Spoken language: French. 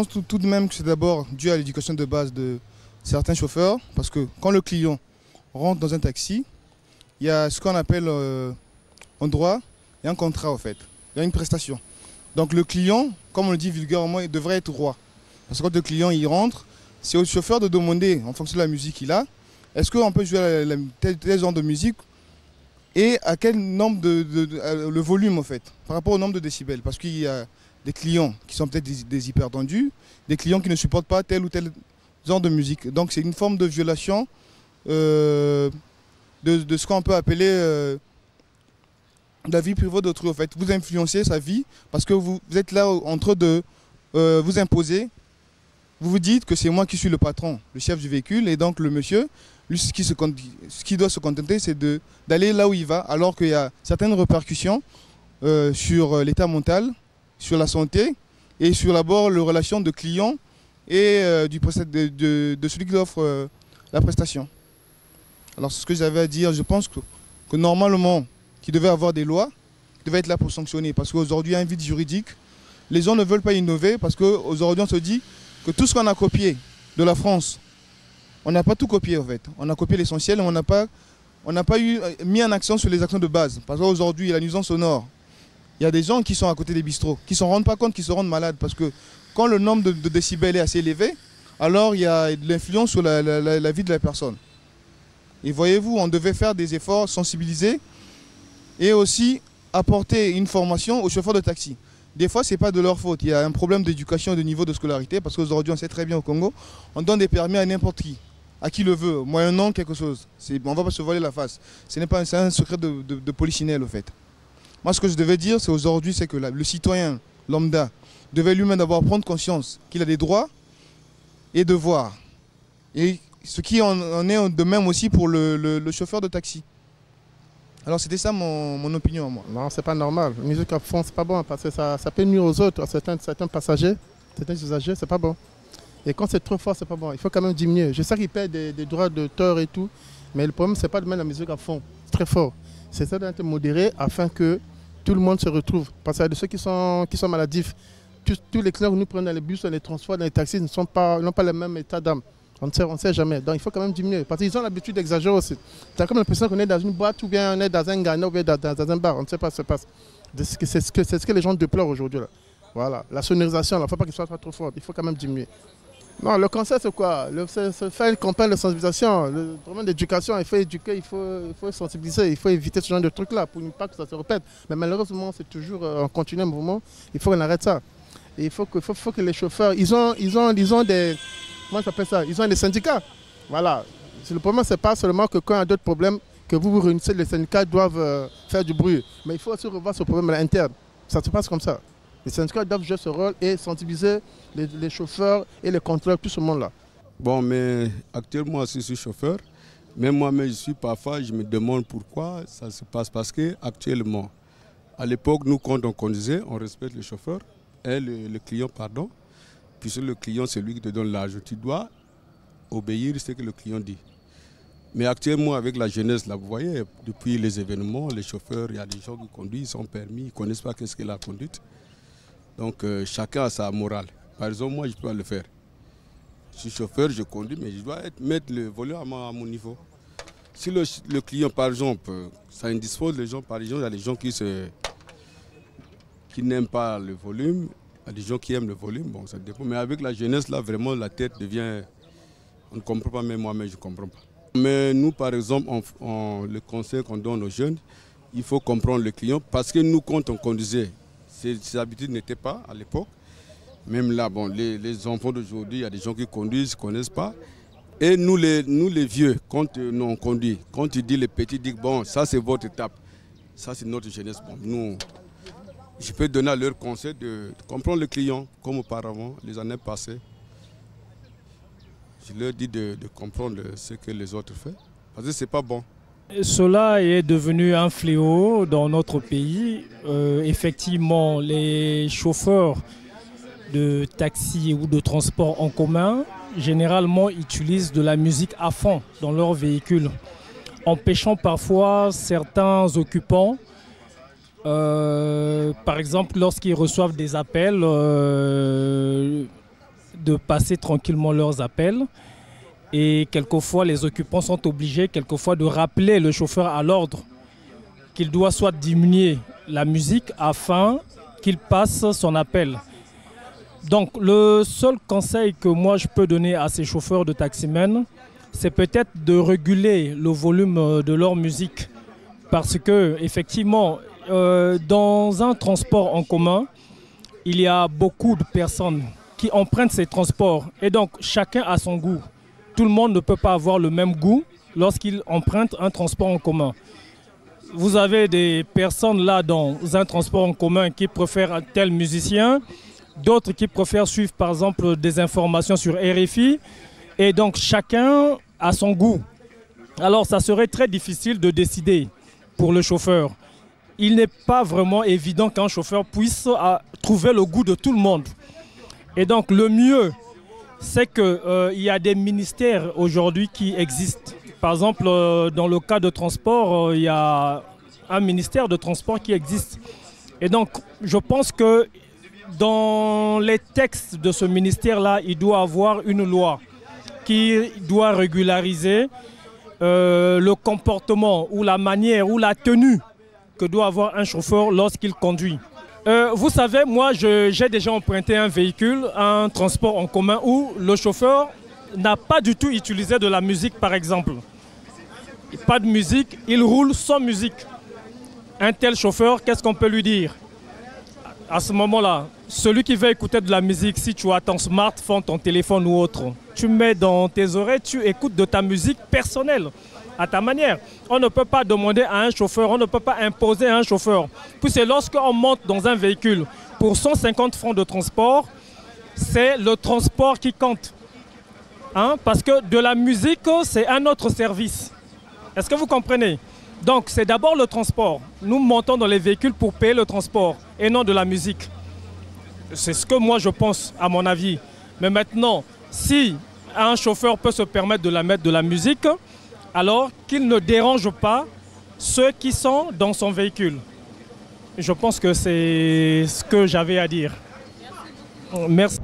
pense tout de même que c'est d'abord dû à l'éducation de base de certains chauffeurs, parce que quand le client rentre dans un taxi, il y a ce qu'on appelle en droit, il y a un contrat en fait, il y a une prestation. Donc le client, comme on le dit vulgairement, il devrait être roi. Parce que quand le client il rentre, c'est au chauffeur de demander, en fonction de la musique qu'il a, est-ce qu'on peut jouer tel genre de musique et à quel nombre le volume en fait, par rapport au nombre de décibels. Parce qu'il y a des clients qui sont peut-être des hypertendus, des clients qui ne supportent pas tel ou tel genre de musique. Donc c'est une forme de violation de ce qu'on peut appeler la vie privée d'autrui en fait. Vous influencez sa vie parce que vous êtes là en train de vous imposer. Vous vous dites que c'est moi qui suis le patron, le chef du véhicule, et donc le monsieur, lui, ce qui doit se contenter, c'est d'aller là où il va, alors qu'il y a certaines répercussions sur l'état mental, sur la santé, et sur d'abord la relation de client et de celui qui offre la prestation. Alors c'est ce que j'avais à dire. Je pense que normalement, qu'il devait avoir des lois, qui devaient être là pour sanctionner, parce qu'aujourd'hui, il y a un vide juridique. Les gens ne veulent pas innover, parce qu'aujourd'hui, on se dit que tout ce qu'on a copié de la France, on n'a pas tout copié en fait. On a copié l'essentiel, mais on n'a pas mis un accent sur les actions de base. Parce qu'aujourd'hui, la nuisance sonore, il y a des gens qui sont à côté des bistrots, qui ne se rendent pas compte qu'ils se rendent malades. Parce que quand le nombre de décibels est assez élevé, alors il y a de l'influence sur la vie de la personne. Et voyez-vous, on devait faire des efforts, sensibiliser et aussi apporter une formation aux chauffeurs de taxi. Des fois, ce n'est pas de leur faute. Il y a un problème d'éducation et de niveau de scolarité parce qu'aujourd'hui, on sait très bien au Congo, on donne des permis à n'importe qui, à qui le veut, moyennant quelque chose. On ne va pas se voiler la face. Ce n'est pas un secret de polichinelle, au fait. Moi, ce que je devais dire, c'est aujourd'hui, c'est que le citoyen lambda devait lui-même d'abord prendre conscience qu'il a des droits et devoirs. Et ce qui en est de même aussi pour le chauffeur de taxi. Alors c'était ça mon opinion à moi. Non, c'est pas normal. La musique à fond, c'est pas bon parce que ça peut nuire aux autres, à certains passagers, certains usagers, c'est pas bon. Et quand c'est trop fort, c'est pas bon. Il faut quand même diminuer. Je sais qu'ils paient des droits d'auteur et tout, mais le problème, c'est pas de mettre la musique à fond, très fort. C'est ça d'être modéré afin que tout le monde se retrouve. Parce qu'il y a de ceux qui sont maladifs. Tous les clients que nous prenons dans les bus, dans les transports, dans les taxis n'ont pas le même état d'âme. On ne sait jamais. Donc il faut quand même diminuer. Parce qu'ils ont l'habitude d'exagérer aussi. Tu as comme l'impression qu'on est dans une boîte ou bien on est dans un Ghana ou bien dans un bar. On ne sait pas ce qui se passe. C'est ce que les gens déplorent aujourd'hui. Voilà. La sonorisation, il ne faut pas qu'il soit trop fort. Il faut quand même diminuer. Non, le conseil c'est quoi? C'est faire une campagne de sensibilisation. Le problème d'éducation, il faut éduquer, il faut sensibiliser, il faut éviter ce genre de trucs-là pour ne pas que ça se répète. Mais malheureusement, c'est toujours en continu un mouvement. Il faut qu'on arrête ça. Et il faut que les chauffeurs, ils ont des... Comment ça s'appelle ça? Ils ont des syndicats. Voilà. Le problème, ce n'est pas seulement que quand il y a d'autres problèmes, que vous réunissez, les syndicats doivent faire du bruit. Mais il faut aussi revoir ce problème à l'interne. Ça se passe comme ça. Les syndicats doivent jouer ce rôle et sensibiliser les chauffeurs et les contrôleurs, tout ce monde-là. Bon, mais actuellement, je suis chauffeur. Même moi-même, parfois, je me demande pourquoi ça se passe. Parce qu'actuellement, à l'époque, nous, quand on conduisait, on respecte le chauffeur, et le client, pardon. Puisque le client, c'est lui qui te donne l'argent. Tu dois obéir à ce que le client dit. Mais actuellement, avec la jeunesse, là, vous voyez, depuis les événements, les chauffeurs, il y a des gens qui conduisent sans permis, ils ne connaissent pas qu'est-ce qu'est la conduite. Donc, chacun a sa morale. Par exemple, moi, je peux le faire. Je suis chauffeur, je conduis, mais je dois mettre le volume à mon niveau. Si le client, par exemple, ça indispose les gens, par exemple, il y a des gens qui n'aiment pas le volume. Il y a des gens qui aiment le volume, bon, ça dépend. Mais avec la jeunesse, là, vraiment, la tête devient... On ne comprend pas, même moi-même, je ne comprends pas. Mais nous, par exemple, le conseil qu'on donne aux jeunes, il faut comprendre le client. Parce que nous, quand on conduisait, ces habitudes n'étaient pas à l'époque. Même là, bon, les enfants d'aujourd'hui, il y a des gens qui conduisent, ne connaissent pas. Et nous, les vieux, quand on conduit, quand tu dis les petits, disent, bon, ça, c'est votre étape. Ça, c'est notre jeunesse. Bon, nous... Je peux donner à leur conseil de comprendre le client, comme auparavant, les années passées. Je leur dis de comprendre ce que les autres font, parce que ce n'est pas bon. Cela est devenu un fléau dans notre pays. Effectivement, les chauffeurs de taxi ou de transport en commun, généralement, utilisent de la musique à fond dans leur véhicule, empêchant parfois certains occupants par exemple, lorsqu'ils reçoivent des appels de passer tranquillement leurs appels. Et quelquefois, les occupants sont obligés quelquefois de rappeler le chauffeur à l'ordre qu'il doit soit diminuer la musique afin qu'il passe son appel. Donc le seul conseil que moi je peux donner à ces chauffeurs de taximens, c'est peut-être de réguler le volume de leur musique. Parce que effectivement, dans un transport en commun, il y a beaucoup de personnes qui empruntent ces transports. Et donc chacun a son goût. Tout le monde ne peut pas avoir le même goût lorsqu'il emprunte un transport en commun. Vous avez des personnes là dans un transport en commun qui préfèrent un tel musicien, d'autres qui préfèrent suivre par exemple des informations sur RFI. Et donc chacun a son goût. Alors ça serait très difficile de décider pour le chauffeur. Il n'est pas vraiment évident qu'un chauffeur puisse trouver le goût de tout le monde. Et donc le mieux, c'est qu'il y a des ministères aujourd'hui qui existent. Par exemple, dans le cas de transport, il y a un ministère de transport qui existe. Et donc, je pense que dans les textes de ce ministère-là, il doit y avoir une loi qui doit régulariser le comportement ou la manière ou la tenue que doit avoir un chauffeur lorsqu'il conduit. Vous savez, moi, j'ai déjà emprunté un véhicule, un transport en commun où le chauffeur n'a pas du tout utilisé de la musique, par exemple. Pas de musique, il roule sans musique. Un tel chauffeur, qu'est-ce qu'on peut lui dire? À ce moment-là, celui qui veut écouter de la musique, si tu as ton smartphone, ton téléphone ou autre, tu mets dans tes oreilles, tu écoutes de ta musique personnelle, à ta manière. On ne peut pas demander à un chauffeur, on ne peut pas imposer à un chauffeur. Puis c'est lorsqu'on monte dans un véhicule pour 150 francs de transport, c'est le transport qui compte. Hein? Parce que de la musique, c'est un autre service. Est-ce que vous comprenez? Donc c'est d'abord le transport. Nous montons dans les véhicules pour payer le transport et non de la musique. C'est ce que moi je pense, à mon avis. Mais maintenant, si un chauffeur peut se permettre de mettre de la musique, alors qu'il ne dérange pas ceux qui sont dans son véhicule. Je pense que c'est ce que j'avais à dire. Merci.